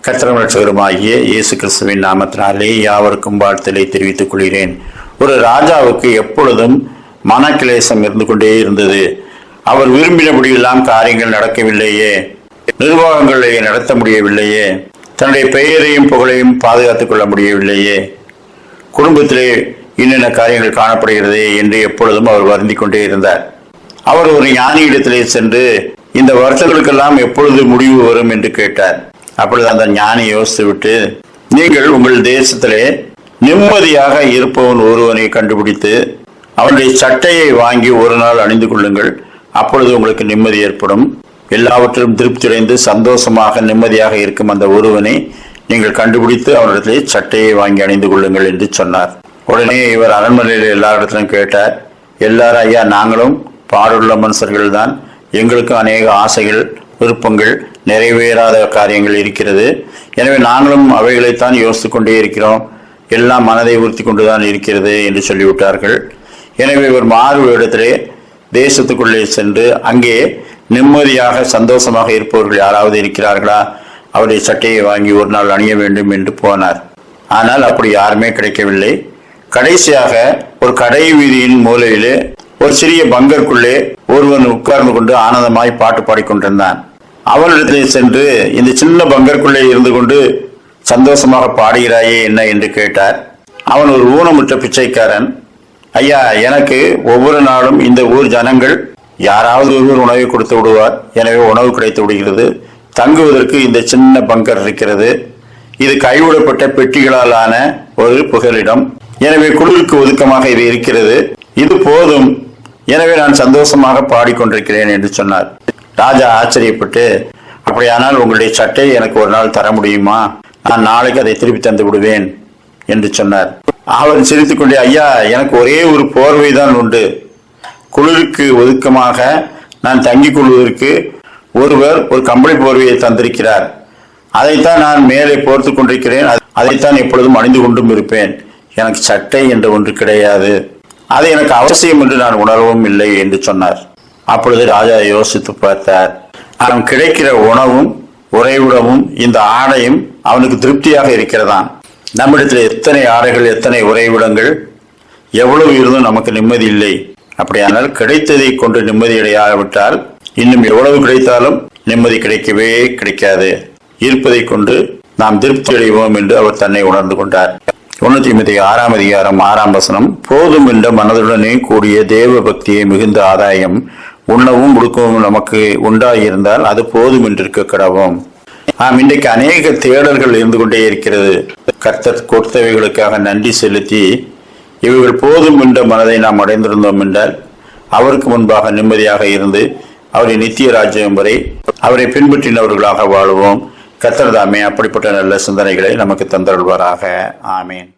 கர்த்தரும் இரட்சகருமாகிய இயேசு கிறிஸ்துவின் நாமத்தினாலே யாவருக்கும் வாழ்த்தலை தெரிவித்துக் கொள்கிறேன். ஒரு ராஜாவுக்கு எப்பொழுதும் மனக்கிளேசம் இருந்து கொண்டே இருந்தது. அவர் விரும்பினபடியெல்லாம் காரியங்கள் நடக்கவில்லையே, நிர்வாகங்களை நடத்த முடியவில்லையே, தன்னுடைய பெயரையும் புகழையும் பாதுகாத்துக் கொள்ள முடியவில்லையே, குடும்பத்திலே இன்னென்ன காரியங்கள் காணப்படுகிறதே என்று எப்பொழுதும் அவர் வருந்திக் கொண்டே இருந்தார். அவர் ஒரு ஞானியிடத்திலே சென்று இந்த வருஷங்களுக்கெல்லாம் எப்பொழுது முடிவு வரும் என்று கேட்டார். அப்பொழுது அந்த ஞானி யோசித்து விட்டு, நீங்கள் உங்கள் தேசத்திலே நிம்மதியாக இருப்பவன் ஒருவனை கண்டுபிடித்து அவனுடைய சட்டையை வாங்கி ஒரு நாள் அணிந்து கொள்ளுங்கள், அப்பொழுது உங்களுக்கு நிம்மதி ஏற்படும். எல்லாவற்றிலும் திருப்தியடைந்து சந்தோஷமாக நிம்மதியாக இருக்கும் அந்த ஒருவனை நீங்கள் கண்டுபிடித்து அவனிடத்திலே சட்டையை வாங்கி அணிந்து கொள்ளுங்கள் என்று சொன்னார். உடனே இவர் அரண்மனையில் எல்லா இடத்திலும் கேட்டார். எல்லாரும், ஐயா, நாங்களும் பாடுள்ள மனுஷர்கள் தான், எங்களுக்கும் அநேக ஆசைகள் விருப்பங்கள் நிறைவேறாத காரியங்கள் இருக்கிறது, எனவே நாங்களும் அவைகளைத்தான் யோசித்து கொண்டே இருக்கிறோம், எல்லாம் மனதை உறுத்தி கொண்டுதான் இருக்கிறது என்று சொல்லிவிட்டார்கள். எனவே ஒரு மாறு இடத்திலே தேசத்துக்குள்ளே சென்று அங்கே நிம்மதியாக சந்தோஷமாக இருப்பவர்கள் யாராவது இருக்கிறார்களா, அவருடைய சட்டையை வாங்கி ஒரு நாள் அணிய வேண்டும் என்று போனார். ஆனால் அப்படி யாருமே கிடைக்கவில்லை. கடைசியாக ஒரு கடை வீதியின் மூலையிலே ஒரு சிறிய பங்கருக்குள்ளே ஒருவன் உட்கார்ந்து கொண்டு ஆனந்தமாய் பாட்டு பாடிக்கொண்டிருந்தான். அவனிடத்தில் சென்று, இந்த சின்ன பங்கருக்குள்ளே இருந்து கொண்டு சந்தோஷமாக பாடுகிறாயே என்ன என்று கேட்டார். அவன் ஒரு ஊனமுற்ற பிச்சைக்காரன். ஐயா, எனக்கு ஒவ்வொரு நாளும் இந்த ஊர் ஜனங்கள் யாராவது ஒருவர் உணவை கொடுத்து விடுவார், எனவே உணவு கிடைத்து விடுகிறது. தங்குவதற்கு இந்த சின்ன பங்கர் இருக்கிறது. இது கைவிடப்பட்ட பெட்டிகளால் ஆன ஒரு புகலிடம், எனவே குழுவுக்கு ஒதுக்கமாக இது இருக்கிறது. இது போதும், எனவே நான் சந்தோஷமாக பாடிக்கொண்டிருக்கிறேன் என்று சொன்னார். ராஜா ஆச்சரியப்பட்டு, அப்படியானால் உங்களுடைய சட்டை எனக்கு ஒரு நாள் தர முடியுமா, நான் நாளைக்கு அதை திருப்பி தந்து விடுவேன் என்று சொன்னார். அவர் சிரித்துக் கொண்டே, ஐயா, எனக்கு ஒரே ஒரு போர்வை தான் உண்டு, குளிருக்கு ஒதுக்கமாக நான் தங்கிக் கொள்வதற்கு ஒருவர் ஒரு கம்பளி போர்வையை தந்திருக்கிறார், அதைத்தான் நான் மேலே போர்த்து கொண்டிருக்கிறேன், அதைத்தான் எப்பொழுதும் அணிந்து கொண்டும் இருப்பேன், எனக்கு சட்டை என்ற ஒன்று கிடையாது, அது எனக்கு அவசியம் என்று நான் உணரவும் இல்லை என்று சொன்னார். அப்பொழுது ராஜா யோசித்து பார்த்தார். அவன் கிடைக்கிற உணவும் உறைவிடமும் இந்த ஆடையும் அவனுக்கு திருப்தியாக இருக்கிறதான். நம்மிடத்தில் எத்தனை ஆடைகள், எத்தனை உறைவிடங்கள், எவ்வளவு இருந்தும் நமக்கு நிம்மதி இல்லை. அப்படியானால் கிடைத்ததை கொண்டு நிம்மதி அடையாவிட்டால் இன்னும் எவ்வளவு கிடைத்தாலும் நிம்மதி கிடைக்கவே கிடைக்காது. இருப்பதை கொண்டு நாம் திருப்தி அடைவோம் என்று அவர் தன்னை உணர்ந்து கொண்டார். 1 தீமோத்தேயு 6 அதிகாரம் 6 வசனம், போதும் என்ற மனதுடனே கூடிய தேவ பக்தியை மிகுந்த ஆதாயம், உண்ணவும் உடுக்கவும் நமக்கு உண்டாயிருந்தால் அது போதும் என்றிருக்க கடவோம். இன்றைக்கு அநேக தேடல்கள் இருந்து கொண்டே இருக்கிறது. கர்த்தர் கொடுத்தவைகளுக்காக நன்றி செலுத்தி இவைகள் போதும் என்ற மனதை நாம் அடைந்திருந்தோம் என்றால் அவருக்கு முன்பாக நிம்மதியாக இருந்து அவருடைய நித்திய ராஜ்யம் வரை அவரை பின்பற்றினவர்களாக வாழுவோம். கர்த்தர் தாமே அப்படிப்பட்ட நல்ல சிந்தனைகளை நமக்கு தந்தருள்வாராக. ஆமேன்.